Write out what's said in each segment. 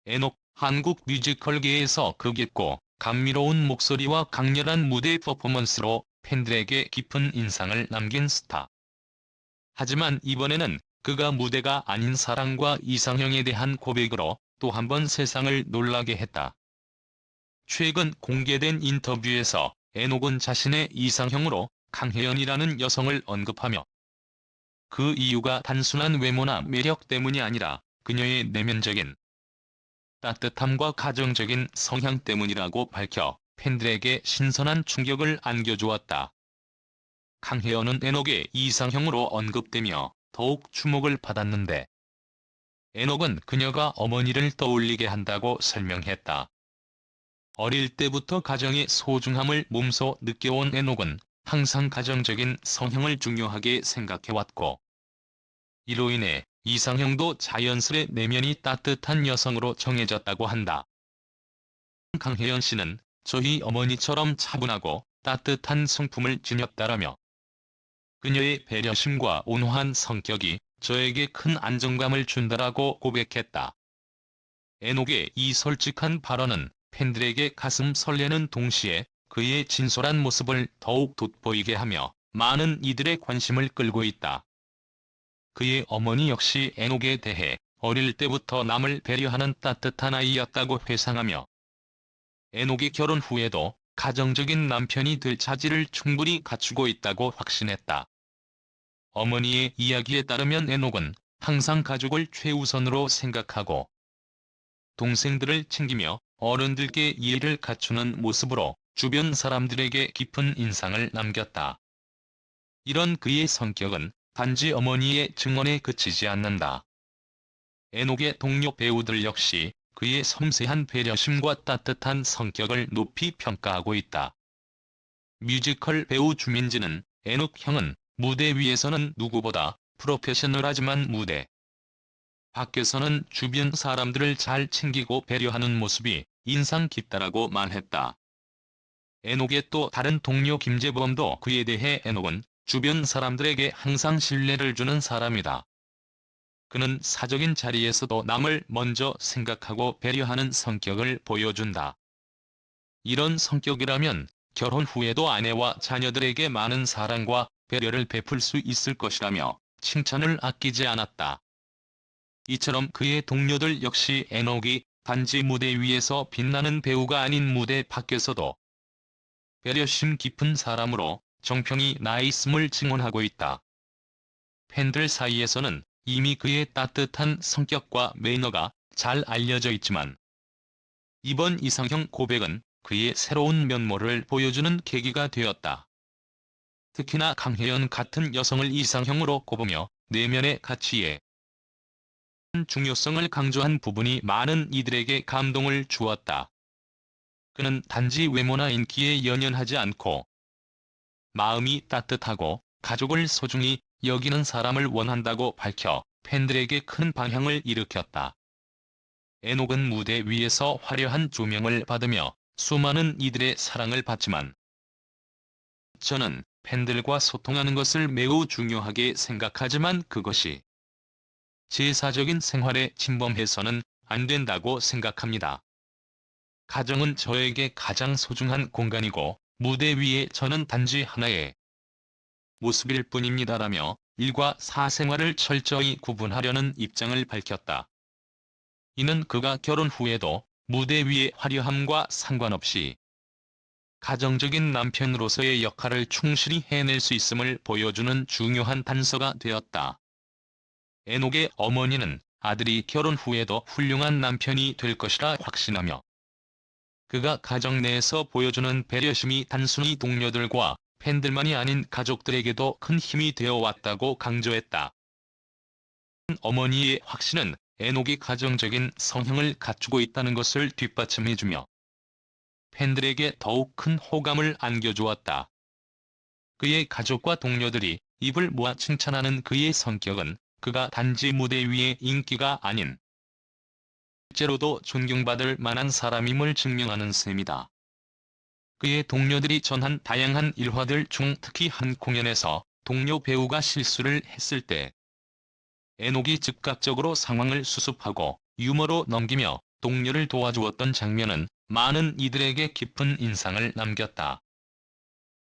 에녹, 한국 뮤지컬계에서 극깊고 감미로운 목소리와 강렬한 무대 퍼포먼스로 팬들에게 깊은 인상을 남긴 스타. 하지만 이번에는 그가 무대가 아닌 사랑과 이상형에 대한 고백으로 또 한 번 세상을 놀라게 했다. 최근 공개된 인터뷰에서 에녹은 자신의 이상형으로 강혜연이라는 여성을 언급하며 그 이유가 단순한 외모나 매력 때문이 아니라 그녀의 내면적인 따뜻함과 가정적인 성향 때문이라고 밝혀 팬들에게 신선한 충격을 안겨주었다. 강혜연은 에녹의 이상형으로 언급되며 더욱 주목을 받았는데 에녹은 그녀가 어머니를 떠올리게 한다고 설명했다. 어릴 때부터 가정의 소중함을 몸소 느껴온 에녹은 항상 가정적인 성향을 중요하게 생각해왔고 이로 인해 이상형도 자연스레 내면이 따뜻한 여성으로 정해졌다고 한다. 강혜연 씨는 저희 어머니처럼 차분하고 따뜻한 성품을 지녔다라며 그녀의 배려심과 온화한 성격이 저에게 큰 안정감을 준다라고 고백했다. 에녹의 이 솔직한 발언은 팬들에게 가슴 설레는 동시에 그의 진솔한 모습을 더욱 돋보이게 하며 많은 이들의 관심을 끌고 있다. 그의 어머니 역시 에녹에 대해 어릴 때부터 남을 배려하는 따뜻한 아이였다고 회상하며 에녹이 결혼 후에도 가정적인 남편이 될 자질을 충분히 갖추고 있다고 확신했다. 어머니의 이야기에 따르면 에녹은 항상 가족을 최우선으로 생각하고 동생들을 챙기며 어른들께 예의를 갖추는 모습으로 주변 사람들에게 깊은 인상을 남겼다. 이런 그의 성격은 단지 어머니의 증언에 그치지 않는다. 에녹의 동료 배우들 역시 그의 섬세한 배려심과 따뜻한 성격을 높이 평가하고 있다. 뮤지컬 배우 주민지는 에녹 형은 무대 위에서는 누구보다 프로페셔널하지만 무대 밖에서는 주변 사람들을 잘 챙기고 배려하는 모습이 인상 깊다라고 말했다. 에녹의 또 다른 동료 김재범도 그에 대해 에녹은 주변 사람들에게 항상 신뢰를 주는 사람이다. 그는 사적인 자리에서도 남을 먼저 생각하고 배려하는 성격을 보여준다. 이런 성격이라면 결혼 후에도 아내와 자녀들에게 많은 사랑과 배려를 베풀 수 있을 것이라며 칭찬을 아끼지 않았다. 이처럼 그의 동료들 역시 에녹이 단지 무대 위에서 빛나는 배우가 아닌 무대 밖에서도 배려심 깊은 사람으로 정평이 나 있음을 증언하고 있다. 팬들 사이에서는 이미 그의 따뜻한 성격과 매너가 잘 알려져 있지만 이번 이상형 고백은 그의 새로운 면모를 보여주는 계기가 되었다. 특히나 강혜연 같은 여성을 이상형으로 꼽으며 내면의 가치에 중요성을 강조한 부분이 많은 이들에게 감동을 주었다. 그는 단지 외모나 인기에 연연하지 않고 마음이 따뜻하고 가족을 소중히 여기는 사람을 원한다고 밝혀 팬들에게 큰 방향을 일으켰다. 에녹은 무대 위에서 화려한 조명을 받으며 수많은 이들의 사랑을 받지만 저는 팬들과 소통하는 것을 매우 중요하게 생각하지만 그것이 제사적인 생활에 침범해서는 안 된다고 생각합니다. 가정은 저에게 가장 소중한 공간이고 무대 위에 저는 단지 하나의 모습일 뿐입니다라며 일과 사생활을 철저히 구분하려는 입장을 밝혔다. 이는 그가 결혼 후에도 무대 위의 화려함과 상관없이 가정적인 남편으로서의 역할을 충실히 해낼 수 있음을 보여주는 중요한 단서가 되었다. 에녹의 어머니는 아들이 결혼 후에도 훌륭한 남편이 될 것이라 확신하며 그가 가정 내에서 보여주는 배려심이 단순히 동료들과 팬들만이 아닌 가족들에게도 큰 힘이 되어 왔다고 강조했다. 어머니의 확신은 에녹이 가정적인 성향을 갖추고 있다는 것을 뒷받침해주며 팬들에게 더욱 큰 호감을 안겨주었다. 그의 가족과 동료들이 입을 모아 칭찬하는 그의 성격은 그가 단지 무대 위의 인기가 아닌 실제로도 존경받을 만한 사람임을 증명하는 셈이다. 그의 동료들이 전한 다양한 일화들 중 특히 한 공연에서 동료 배우가 실수를 했을 때 에녹이 즉각적으로 상황을 수습하고 유머로 넘기며 동료를 도와주었던 장면은 많은 이들에게 깊은 인상을 남겼다.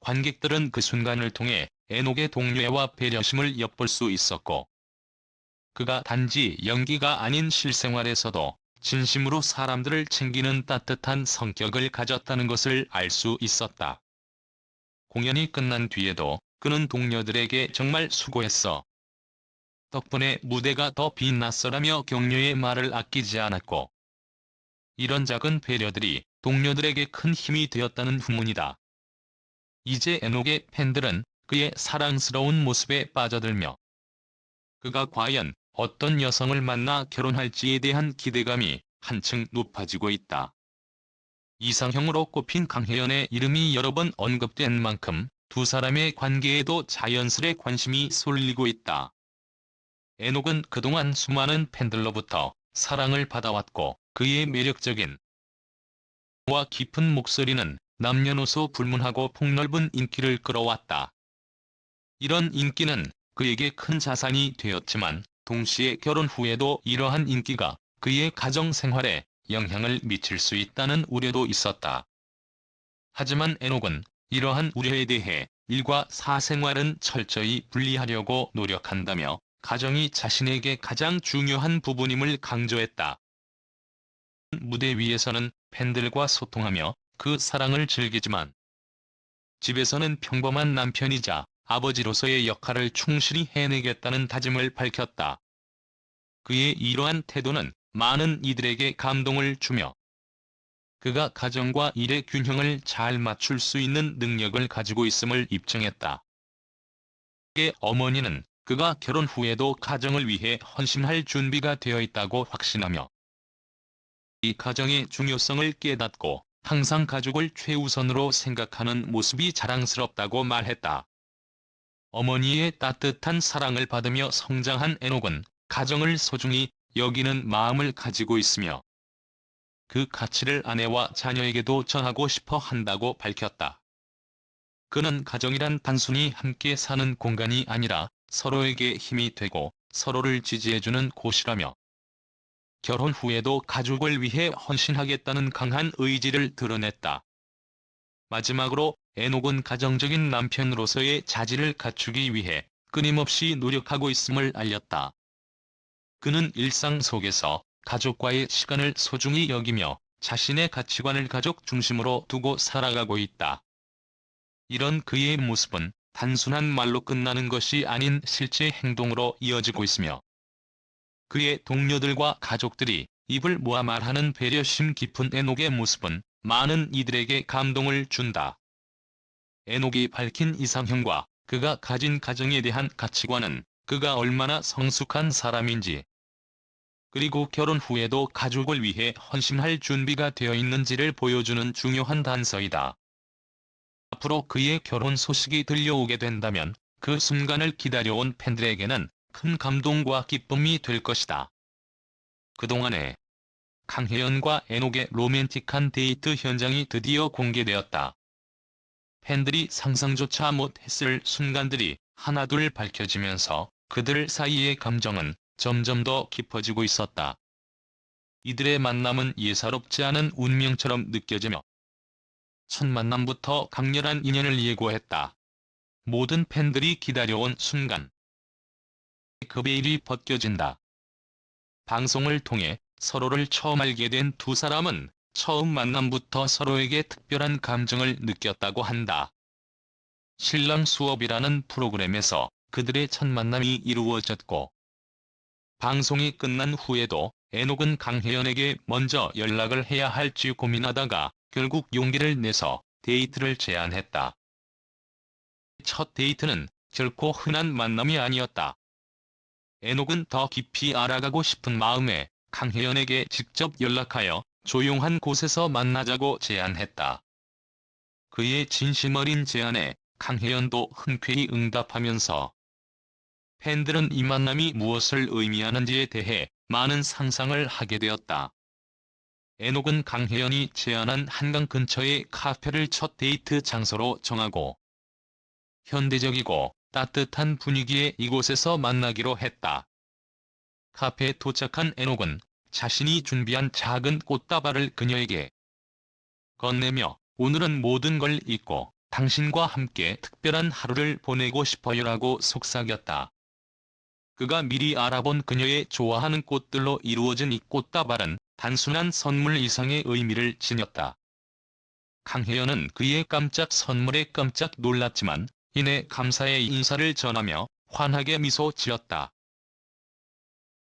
관객들은 그 순간을 통해 에녹의 동료애와 배려심을 엿볼 수 있었고, 그가 단지 연기가 아닌 실생활에서도 진심으로 사람들을 챙기는 따뜻한 성격을 가졌다는 것을 알 수 있었다. 공연이 끝난 뒤에도 그는 동료들에게 정말 수고했어. 덕분에 무대가 더 빛났어라며 격려의 말을 아끼지 않았고, 이런 작은 배려들이 동료들에게 큰 힘이 되었다는 후문이다. 이제 에녹의 팬들은 그의 사랑스러운 모습에 빠져들며 그가 과연 어떤 여성을 만나 결혼할지에 대한 기대감이 한층 높아지고 있다. 이상형으로 꼽힌 강혜연의 이름이 여러 번 언급된 만큼 두 사람의 관계에도 자연스레 관심이 쏠리고 있다. 에녹은 그동안 수많은 팬들로부터 사랑을 받아왔고, 그의 매력적인 와 깊은 목소리는 남녀노소 불문하고 폭넓은 인기를 끌어왔다. 이런 인기는 그에게 큰 자산이 되었지만, 동시에 결혼 후에도 이러한 인기가 그의 가정 생활에 영향을 미칠 수 있다는 우려도 있었다. 하지만 에녹은 이러한 우려에 대해 일과 사생활은 철저히 분리하려고 노력한다며 가정이 자신에게 가장 중요한 부분임을 강조했다. 무대 위에서는 팬들과 소통하며 그 사랑을 즐기지만, 집에서는 평범한 남편이자 아버지로서의 역할을 충실히 해내겠다는 다짐을 밝혔다. 그의 이러한 태도는 많은 이들에게 감동을 주며 그가 가정과 일의 균형을 잘 맞출 수 있는 능력을 가지고 있음을 입증했다. 그의 어머니는 그가 결혼 후에도 가정을 위해 헌신할 준비가 되어 있다고 확신하며 이 가정의 중요성을 깨닫고 항상 가족을 최우선으로 생각하는 모습이 자랑스럽다고 말했다. 어머니의 따뜻한 사랑을 받으며 성장한 에녹은 가정을 소중히 여기는 마음을 가지고 있으며 그 가치를 아내와 자녀에게도 전하고 싶어 한다고 밝혔다. 그는 가정이란 단순히 함께 사는 공간이 아니라 서로에게 힘이 되고 서로를 지지해주는 곳이라며 결혼 후에도 가족을 위해 헌신하겠다는 강한 의지를 드러냈다. 마지막으로 에녹은 가정적인 남편으로서의 자질을 갖추기 위해 끊임없이 노력하고 있음을 알렸다. 그는 일상 속에서 가족과의 시간을 소중히 여기며 자신의 가치관을 가족 중심으로 두고 살아가고 있다. 이런 그의 모습은 단순한 말로 끝나는 것이 아닌 실제 행동으로 이어지고 있으며 그의 동료들과 가족들이 입을 모아 말하는 배려심 깊은 에녹의 모습은 많은 이들에게 감동을 준다. 에녹이 밝힌 이상형과 그가 가진 가정에 대한 가치관은 그가 얼마나 성숙한 사람인지, 그리고 결혼 후에도 가족을 위해 헌신할 준비가 되어 있는지를 보여주는 중요한 단서이다. 앞으로 그의 결혼 소식이 들려오게 된다면 그 순간을 기다려온 팬들에게는 큰 감동과 기쁨이 될 것이다. 그동안에 강혜연과 에녹의 로맨틱한 데이트 현장이 드디어 공개되었다. 팬들이 상상조차 못했을 순간들이 하나둘 밝혀지면서 그들 사이의 감정은 점점 더 깊어지고 있었다. 이들의 만남은 예사롭지 않은 운명처럼 느껴지며 첫 만남부터 강렬한 인연을 예고했다. 모든 팬들이 기다려온 순간. 그 베일이 벗겨진다. 방송을 통해 서로를 처음 알게 된 두 사람은 처음 만남부터 서로에게 특별한 감정을 느꼈다고 한다. 신랑 수업이라는 프로그램에서 그들의 첫 만남이 이루어졌고, 방송이 끝난 후에도 에녹은 강혜연에게 먼저 연락을 해야 할지 고민하다가 결국 용기를 내서 데이트를 제안했다. 첫 데이트는 결코 흔한 만남이 아니었다. 에녹은 더 깊이 알아가고 싶은 마음에 강혜연에게 직접 연락하여 조용한 곳에서 만나자고 제안했다. 그의 진심 어린 제안에 강혜연도 흔쾌히 응답하면서 팬들은 이 만남이 무엇을 의미하는지에 대해 많은 상상을 하게 되었다. 에녹은 강혜연이 제안한 한강 근처의 카페를 첫 데이트 장소로 정하고 현대적이고 따뜻한 분위기의 이곳에서 만나기로 했다. 카페에 도착한 에녹은 자신이 준비한 작은 꽃다발을 그녀에게 건네며 오늘은 모든 걸 잊고 당신과 함께 특별한 하루를 보내고 싶어요라고 속삭였다. 그가 미리 알아본 그녀의 좋아하는 꽃들로 이루어진 이 꽃다발은 단순한 선물 이상의 의미를 지녔다. 강혜연은 그의 깜짝 선물에 깜짝 놀랐지만 이내 감사의 인사를 전하며 환하게 미소 지었다.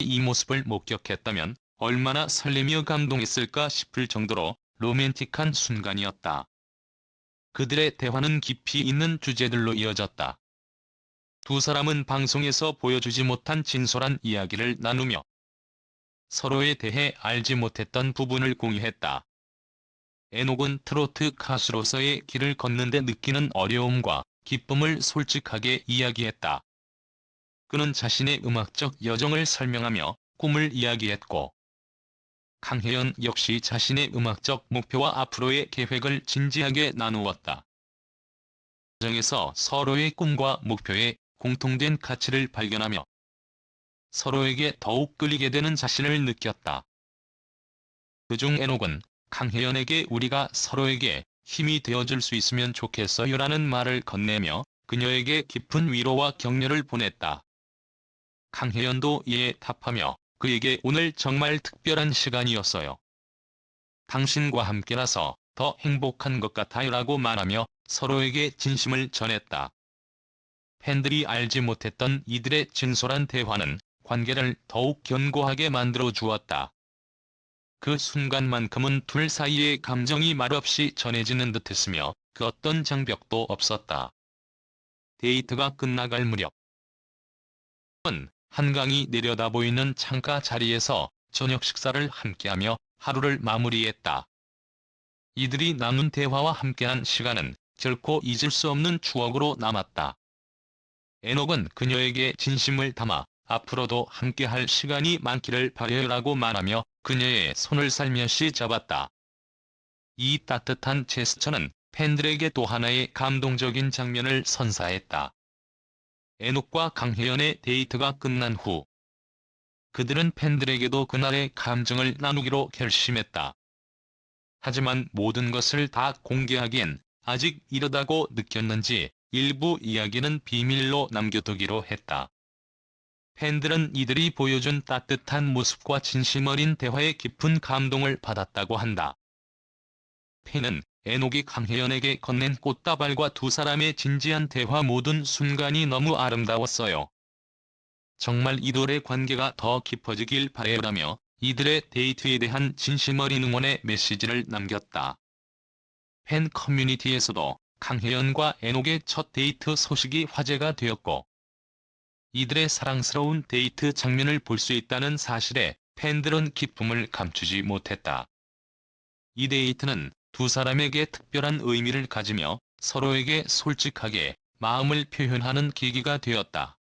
이 모습을 목격했다면 얼마나 설레며 감동했을까 싶을 정도로 로맨틱한 순간이었다. 그들의 대화는 깊이 있는 주제들로 이어졌다. 두 사람은 방송에서 보여주지 못한 진솔한 이야기를 나누며 서로에 대해 알지 못했던 부분을 공유했다. 에녹은 트로트 가수로서의 길을 걷는데 느끼는 어려움과 기쁨을 솔직하게 이야기했다. 그는 자신의 음악적 여정을 설명하며 꿈을 이야기했고, 강혜연 역시 자신의 음악적 목표와 앞으로의 계획을 진지하게 나누었다. 과정에서 서로의 꿈과 목표에 공통된 가치를 발견하며 서로에게 더욱 끌리게 되는 자신을 느꼈다. 그중 에녹은 강혜연에게 우리가 서로에게 힘이 되어줄 수 있으면 좋겠어요라는 말을 건네며 그녀에게 깊은 위로와 격려를 보냈다. 강혜연도 이에 답하며 그에게 오늘 정말 특별한 시간이었어요. 당신과 함께라서 더 행복한 것 같아요라고 말하며 서로에게 진심을 전했다. 팬들이 알지 못했던 이들의 진솔한 대화는 관계를 더욱 견고하게 만들어 주었다. 그 순간만큼은 둘 사이의 감정이 말없이 전해지는 듯했으며 그 어떤 장벽도 없었다. 데이트가 끝나갈 무렵 한강이 내려다 보이는 창가 자리에서 저녁 식사를 함께하며 하루를 마무리했다. 이들이 나눈 대화와 함께한 시간은 결코 잊을 수 없는 추억으로 남았다. 에녹은 그녀에게 진심을 담아 앞으로도 함께할 시간이 많기를 바라요라고 말하며 그녀의 손을 살며시 잡았다. 이 따뜻한 제스처는 팬들에게 또 하나의 감동적인 장면을 선사했다. 에녹과 강혜연의 데이트가 끝난 후 그들은 팬들에게도 그날의 감정을 나누기로 결심했다. 하지만 모든 것을 다 공개하기엔 아직 이르다고 느꼈는지 일부 이야기는 비밀로 남겨두기로 했다. 팬들은 이들이 보여준 따뜻한 모습과 진심 어린 대화에 깊은 감동을 받았다고 한다. 팬은 에녹이 강혜연에게 건넨 꽃다발과 두 사람의 진지한 대화 모든 순간이 너무 아름다웠어요. 정말 이들의 관계가 더 깊어지길 바라요라며 이들의 데이트에 대한 진심 어린 응원의 메시지를 남겼다. 팬 커뮤니티에서도 강혜연과 에녹의 첫 데이트 소식이 화제가 되었고, 이들의 사랑스러운 데이트 장면을 볼 수 있다는 사실에 팬들은 기쁨을 감추지 못했다. 이 데이트는 두 사람에게 특별한 의미를 가지며 서로에게 솔직하게 마음을 표현하는 계기가 되었다.